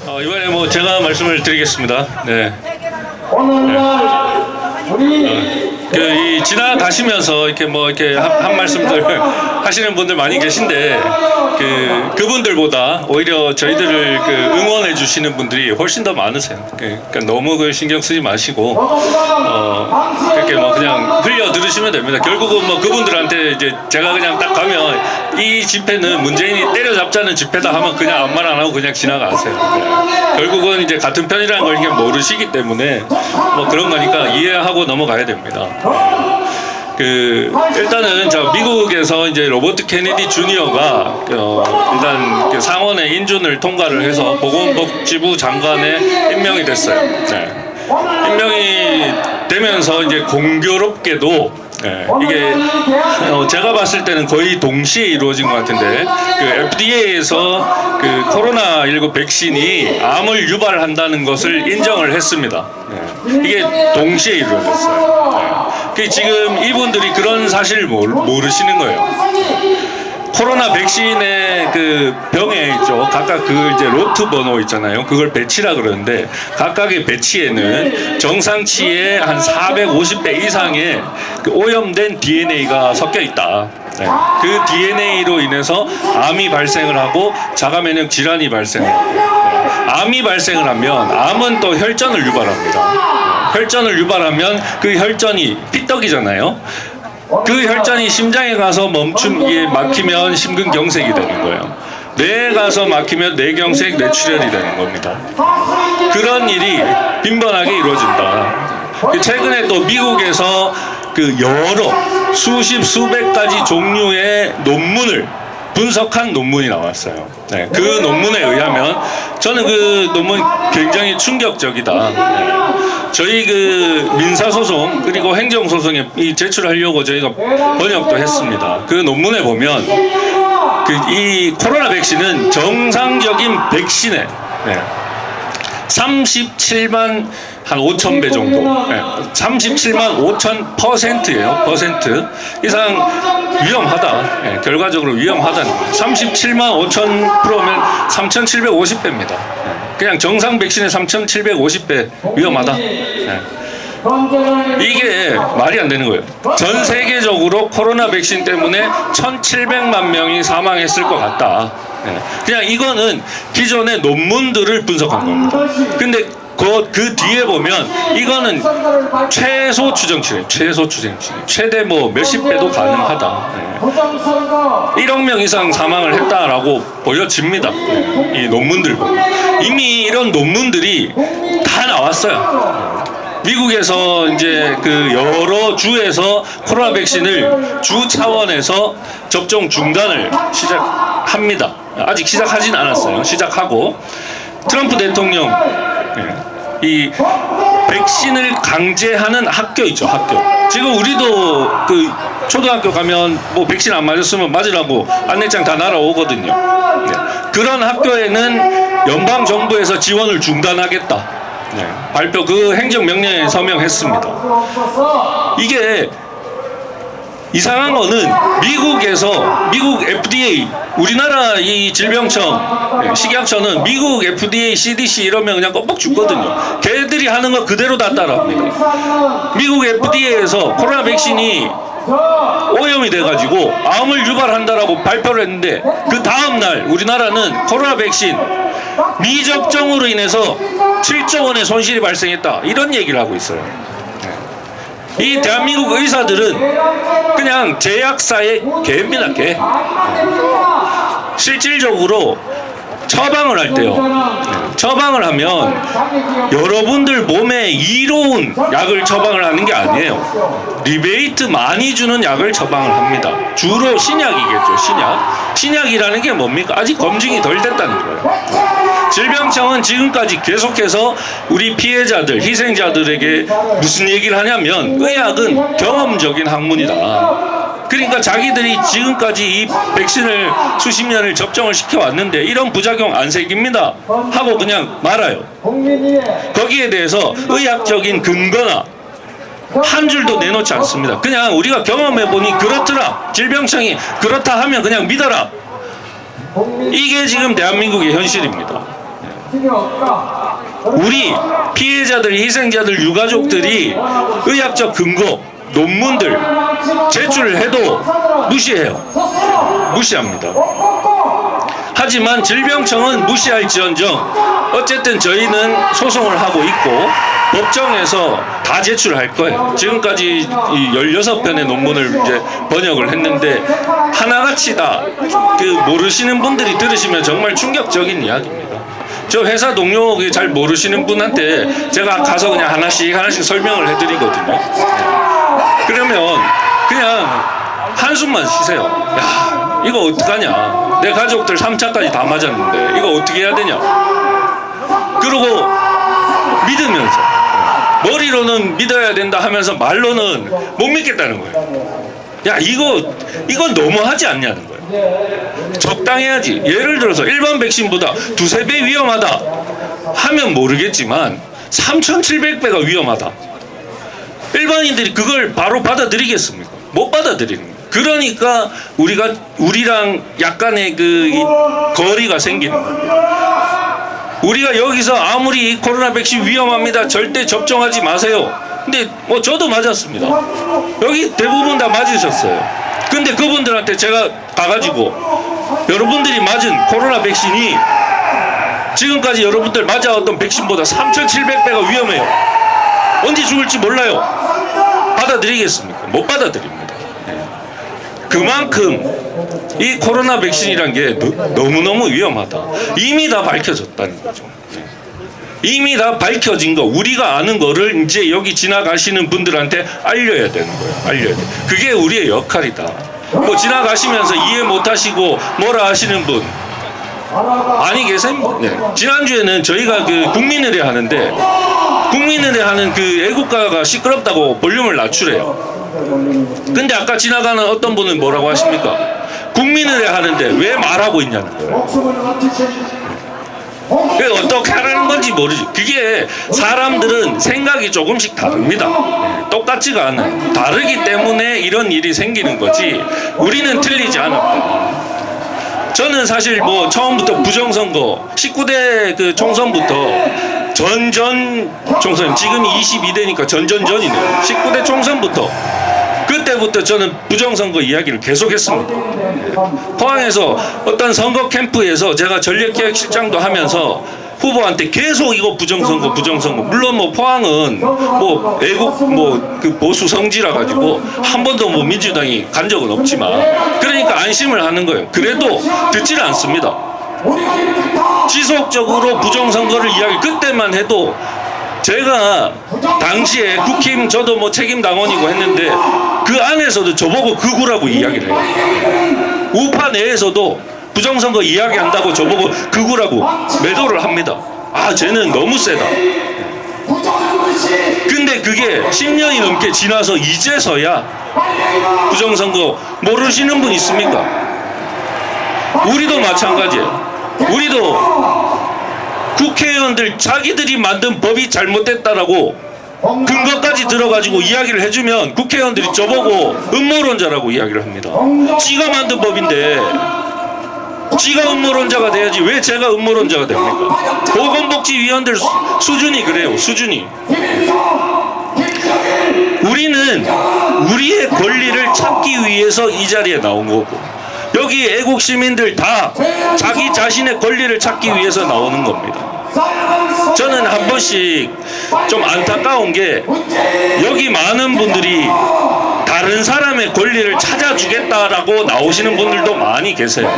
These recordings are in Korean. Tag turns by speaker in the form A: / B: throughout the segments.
A: 이번에 뭐 제가 말씀을 드리겠습니다. 네.
B: 오늘날 우리
A: 이 지나가시면서 이렇게 뭐 이렇게 한 말씀들 하시는 분들 많이 계신데 그분들보다 오히려 저희들을 응원해 주시는 분들이 훨씬 더 많으세요. 그러니까 너무 신경 쓰지 마시고 그렇게 뭐 그냥 흘려 들으시면 됩니다. 결국은 뭐 그분들한테 이제 제가 그냥 딱 가면 이 집회는 문재인이 때려잡자는 집회다 하면 그냥 아무 말 안 하고 그냥 지나가세요. 결국은 이제 같은 편이라는 걸 그냥 모르시기 때문에 뭐 그런 거니까 이해하고 넘어가야 됩니다. 일단은 미국에서 이제 로버트 케네디 주니어가 일단 상원의 인준을 통과를 해서 보건복지부 장관에 임명이 됐어요. 네. 임명이 되면서 이제 공교롭게도 이게 제가 봤을 때는 거의 동시에 이루어진 것 같은데 FDA에서 코로나19 백신이 암을 유발한다는 것을 인정을 했습니다. 이게 동시에 이루어졌어요. 지금 이분들이 그런 사실을 모르시는 거예요. 코로나 백신의 병에 있죠. 각각 이제 로트 번호 있잖아요. 그걸 배치라 그러는데 각각의 배치에는 정상치의 한 450배 이상의 오염된 DNA가 섞여 있다. 네. 그 DNA로 인해서 암이 발생을 하고 자가 면역 질환이 발생을 하고 암이 발생을 하면 암은 또 혈전을 유발합니다. 혈전을 유발하면 그 혈전이 피떡이잖아요. 그 혈전이 심장에 가서 막히면 심근경색이 되는 거예요. 뇌에 가서 막히면 뇌경색, 뇌출혈이 되는 겁니다. 그런 일이 빈번하게 이루어진다. 최근에 또 미국에서 여러 수백 가지 종류의 논문을 분석한 논문이 나왔어요. 네, 그 논문에 의하면 저는 그 논문 굉장히 충격적이다. 네. 저희 민사소송 그리고 행정소송에 제출하려고 저희가 번역도 했습니다. 그 논문에 보면 이 코로나 백신은 정상적인 백신의 37만 한 5천 배 정도, 37만 5천 %예요. 퍼센트 이상 위험하다. 결과적으로 위험하다는 거예요. 37만 5천 %면 3,750배입니다. 그냥 정상 백신의 3,750배 위험하다. 이게 말이 안 되는 거예요. 전 세계적으로 코로나 백신 때문에 1,700만 명이 사망했을 것 같다. 그냥 이거는 기존의 논문들을 분석한 겁니다. 근데 그 뒤에 보면 이거는 최소 추정치예요. 최대 뭐 몇십 배도 가능하다. 1억 명 이상 사망을 했다라고 보여집니다. 이 논문들 보면 이미 이런 논문들이 다 나왔어요. 미국에서 이제 여러 주에서 코로나 백신을 주 차원에서 접종 중단을 시작합니다. 아직 시작하진 않았어요. 시작하고 트럼프 대통령 이 백신을 강제하는 학교 있죠. 학교. 지금 우리도 초등학교 가면 뭐 백신 안 맞았으면 맞으라고 안내장 다 날아오거든요. 그런 학교에는 연방 정부에서 지원을 중단하겠다. 발표 행정명령에 서명했습니다. 이게 이상한 거는 미국 FDA 우리나라 이 질병청 식약처는 미국 FDA, CDC 이러면 그냥 껌뻑 죽거든요. 걔들이 하는 거 그대로 다 따라합니다. 미국 FDA에서 코로나 백신이 오염이 돼가지고 암을 유발한다라고 발표를 했는데 그 다음날 우리나라는 코로나 백신 미접종으로 인해서 7조 원의 손실이 발생했다 이런 얘기를 하고 있어요. 이 대한민국 의사들은 그냥 제약사의 개입니다. 개. 실질적으로 처방을 할 때요. 처방을 하면 여러분들 몸에 이로운 약을 처방을 하는 게 아니에요. 리베이트 많이 주는 약을 처방을 합니다. 주로 신약이겠죠. 신약이라는 게 뭡니까? 아직 검증이 덜 됐다는 거예요. 질병청은 지금까지 계속해서 우리 피해자들, 희생자들에게 무슨 얘기를 하냐면 의학은 경험적인 학문이다. 그러니까 자기들이 지금까지 이 백신을 수십 년을 접종을 시켜왔는데 이런 부작용 안 생깁니다 하고 그냥 말아요. 거기에 대해서 의학적인 근거나 한 줄도 내놓지 않습니다. 그냥 우리가 경험해보니 그렇더라. 질병청이 그렇다 하면 그냥 믿어라. 이게 지금 대한민국의 현실입니다. 우리 피해자들, 희생자들, 유가족들이 의학적 근거, 논문들 제출을 해도 무시해요. 무시합니다. 하지만 질병청은 무시할지언정 어쨌든 저희는 소송을 하고 있고 법정에서 다 제출할 거예요. 지금까지 이 16편의 논문을 이제 번역을 했는데 하나같이 다 그 모르시는 분들이 들으시면 정말 충격적인 이야기입니다. 저 회사 동료 잘 모르시는 분한테 제가 가서 그냥 하나씩 설명을 해드리거든요. 그러면 그냥 한숨만 쉬세요. 야, 이거 어떡하냐. 내 가족들 3차까지 다 맞았는데 이거 어떻게 해야 되냐. 그러고 믿으면서 머리로는 믿어야 된다 하면서 말로는 못 믿겠다는 거예요. 야, 이건 너무하지 않냐는 거예요. 적당해야지. 예를 들어서 일반 백신보다 2~3배 위험하다 하면 모르겠지만 3,700배가 위험하다. 일반인들이 그걸 바로 받아들이겠습니까? 못 받아들이는 거예요. 그러니까 우리랑 약간의 이 거리가 생기는 거예요. 우리가 여기서 아무리 코로나 백신 위험합니다, 절대 접종하지 마세요. 근데 뭐 저도 맞았습니다. 여기 대부분 다 맞으셨어요. 근데 그분들한테 제가 가가지고 여러분들이 맞은 코로나 백신이 지금까지 여러분들 맞아왔던 백신보다 3,700배가 위험해요. 언제 죽을지 몰라요. 받아들이겠습니까? 못 받아들입니다. 그만큼 이 코로나 백신이란 게 너무너무 위험하다. 이미 다 밝혀졌다는 거죠. 이미 다 밝혀진 거, 우리가 아는 거를 이제 여기 지나가시는 분들한테 알려야 되는 거예요. 알려야 돼. 그게 우리의 역할이다. 뭐 지나가시면서 이해 못하시고 뭐라 하시는 분 많이 계세요. 네. 지난주에는 저희가 그 국민의례 하는데 국민의례 하는 그 애국가가 시끄럽다고 볼륨을 낮추래요. 근데 아까 지나가는 어떤 분은 뭐라고 하십니까? 국민의례 하는데 왜 말하고 있냐는 거예요. 그게 어떻게 하라는 건지 모르죠. 그게 사람들은 생각이 조금씩 다릅니다. 똑같지가 않아요. 다르기 때문에 이런 일이 생기는 거지 우리는 틀리지 않았다. 저는 사실 뭐 처음부터 부정선거 19대 그 총선부터 전전 총선, 지금이 22대니까 전전전이네요. 19대 총선부터 그때부터 저는 부정선거 이야기를 계속했습니다. 포항에서 어떤 선거 캠프에서 제가 전략기획실장도 하면서 후보한테 계속 이거 부정선거 물론 뭐 포항은 뭐 애국 뭐 그 보수 성지라 가지고 한 번도 뭐 민주당이 간 적은 없지만 그러니까 안심을 하는 거예요. 그래도 듣지를 않습니다. 지속적으로 부정선거를 그때만 해도 제가 당시에 국힘 저도 뭐 책임 당원이고 했는데 그 안에서도 저보고 극우라고 이야기를 해요. 우파 내에서도 부정선거 이야기한다고 저보고 극우라고 매도를 합니다. 아, 쟤는 너무 세다. 근데 그게 10년이 넘게 지나서 이제서야 부정선거 모르시는 분 있습니까? 우리도 마찬가지예요. 우리도 국회의원들 자기들이 만든 법이 잘못됐다라고 근거까지 들어가지고 이야기를 해주면 국회의원들이 저보고 음모론자라고 이야기를 합니다. 지가 만든 법인데 지가 음모론자가 돼야지 왜 제가 음모론자가 됩니까? 보건복지위원들 수준이 그래요. 수준이. 우리는 우리의 권리를 찾기 위해서 이 자리에 나온 거고 여기 애국 시민들 다 자기 자신의 권리를 찾기 위해서 나오는 겁니다. 저는 한 번씩 좀 안타까운 게 여기 많은 분들이 다른 사람의 권리를 찾아주겠다라고 나오시는 분들도 많이 계세요.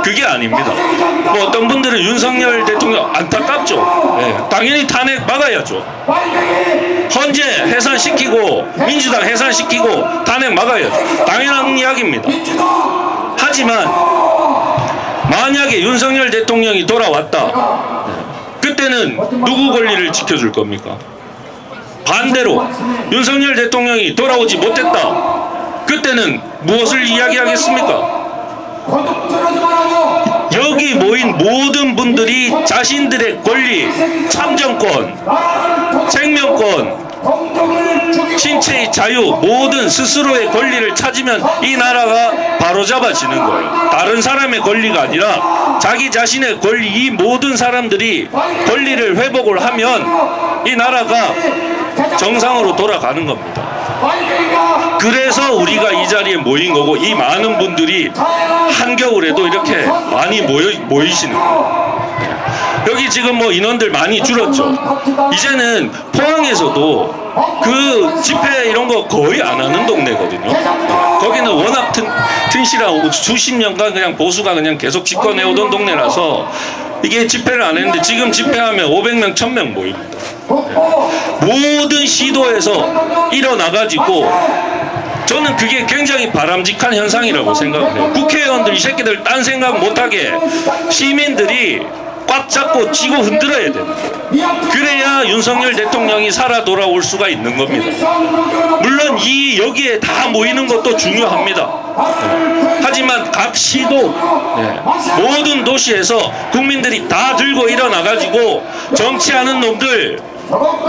A: 그게 아닙니다. 뭐 어떤 분들은 윤석열 대통령 안타깝죠. 네, 당연히 탄핵 막아야죠. 헌재 해산시키고 민주당 해산시키고 탄핵 막아야죠. 당연한 이야기입니다. 하지만 만약에 윤석열 대통령이 돌아왔다. 그때는 누구 권리를 지켜줄 겁니까? 반대로 윤석열 대통령이 돌아오지 못했다. 그때는 무엇을 이야기하겠습니까? 여기 모인 모든 분들이 자신들의 권리, 참정권, 생명권, 신체의 자유, 모든 스스로의 권리를 찾으면 이 나라가 바로 사로잡아지는 거예요. 다른 사람의 권리가 아니라 자기 자신의 권리, 이 모든 사람들이 권리를 회복을 하면 이 나라가 정상으로 돌아가는 겁니다. 그래서 우리가 이 자리에 모인 거고, 이 많은 분들이 한겨울에도 이렇게 많이 모이시는 거예요. 여기 지금 뭐 인원들 많이 줄었죠. 이제는 포항에서도 그 집회 이런 거 거의 안 하는 동네거든요. 거기는 워낙 튼실하고 수십 년간 그냥 보수가 그냥 계속 집권해 오던 동네라서 이게 집회를 안 했는데, 지금 집회하면 500명, 1000명 모입니다. 모든 시도에서 일어나가지고, 저는 그게 굉장히 바람직한 현상이라고 생각을 해요. 국회의원들 이 새끼들 딴 생각 못하게 시민들이 꽉 잡고 쥐고 흔들어야 되는 거예요. 그래야 윤석열 대통령이 살아 돌아올 수가 있는 겁니다. 물론 여기에 다 모이는 것도 중요합니다. 하지만 각 시도, 모든 도시에서 국민들이 다 들고 일어나가지고 정치하는 놈들,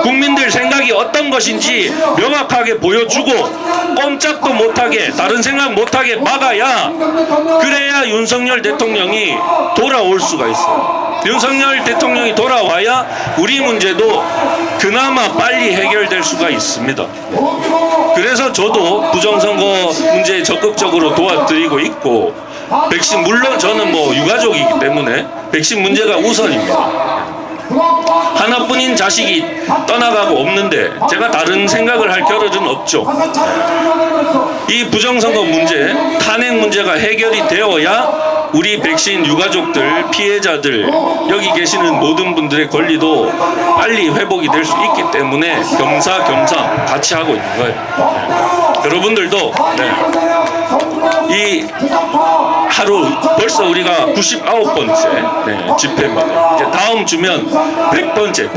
A: 국민들 생각이 어떤 것인지 명확하게 보여주고 꼼짝도 못하게, 다른 생각 못하게 막아야, 그래야 윤석열 대통령이 돌아올 수가 있어요. 윤석열 대통령이 돌아와야 우리 문제도 그나마 빨리 해결될 수가 있습니다. 그래서 저도 부정선거 문제에 적극적으로 도와드리고 있고, 백신, 물론 저는 뭐 유가족이기 때문에 백신 문제가 우선입니다. 하나뿐인 자식이 떠나가고 없는데 제가 다른 생각을 할 겨를은 없죠. 이 부정선거 문제, 탄핵 문제가 해결이 되어야 우리 백신 유가족들, 피해자들, 여기 계시는 모든 분들의 권리도 빨리 회복이 될 수 있기 때문에 겸사겸사 같이 하고 있는 거예요. 여러분들도 이 하루 벌써 우리가 99번째 집회입니다. 이제 다음 주면 100번째.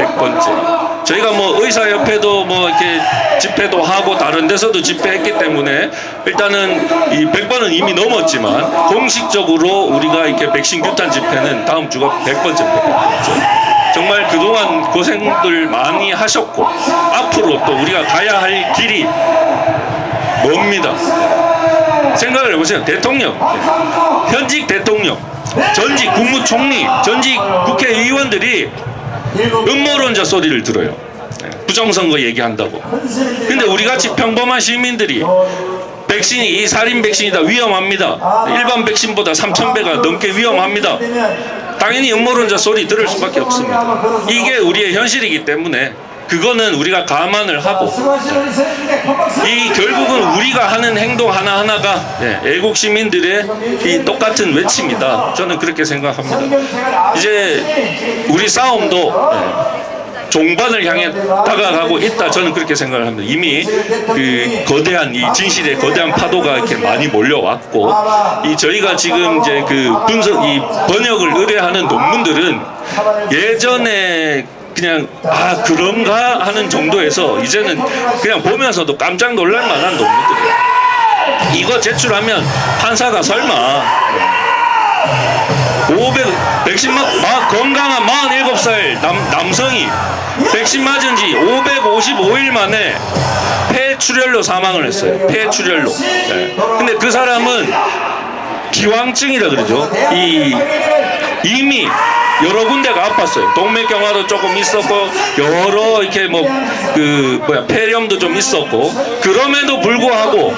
A: 저희가 뭐 의사협회도 뭐 이렇게 집회도 하고 다른 데서도 집회했기 때문에 일단은 이 100번은 이미 넘었지만, 공식적으로 우리가 이렇게 백신 규탄 집회는 다음 주가 100번째입니다. 정말 그동안 고생들 많이 하셨고, 앞으로 또 우리가 가야 할 길이 멉니다. 생각을 해보세요. 대통령, 현직 대통령, 전직 국무총리, 전직 국회의원들이 음모론자 소리를 들어요. 부정선거 얘기한다고. 근데 우리같이 평범한 시민들이 백신이, 이 살인 백신이다, 위험합니다, 일반 백신보다 3000배가 넘게 위험합니다, 당연히 음모론자 소리 들을 수밖에 없습니다. 이게 우리의 현실이기 때문에 그거는 우리가 감안을 하고, 이 결국은 우리가 하는 행동 하나하나가 애국 시민들의 이 똑같은 외침이다. 저는 그렇게 생각합니다. 이제 우리 싸움도 종반을 향해 다가가고 있다. 저는 그렇게 생각을 합니다. 이미 그 거대한, 이 진실의 거대한 파도가 이렇게 많이 몰려왔고, 이 저희가 지금 이제 그 이 번역을 의뢰하는 논문들은 예전에 그냥 그런가 하는 정도에서 이제는 그냥 보면서도 깜짝 놀랄 만한 논문들이에요. 이거 제출하면 판사가 설마 백신 건강한 47살 남성이 백신 맞은 지 555일 만에 폐출혈로 사망을 했어요. 폐출혈로. 근데 그 사람은 기왕증이라 그러죠. 이미 여러 군데가 아팠어요. 동맥경화도 조금 있었고, 여러 이렇게 폐렴도 좀 있었고, 그럼에도 불구하고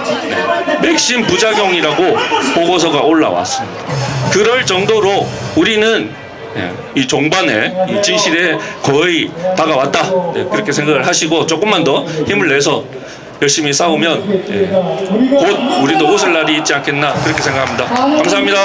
A: 백신 부작용이라고 보고서가 올라왔습니다. 그럴 정도로 우리는 이 종반에 이 진실에 거의 다가왔다. 그렇게 생각을 하시고 조금만 더 힘을 내서 열심히 싸우면 곧 우리도 웃을 날이 있지 않겠나, 그렇게 생각합니다. 감사합니다.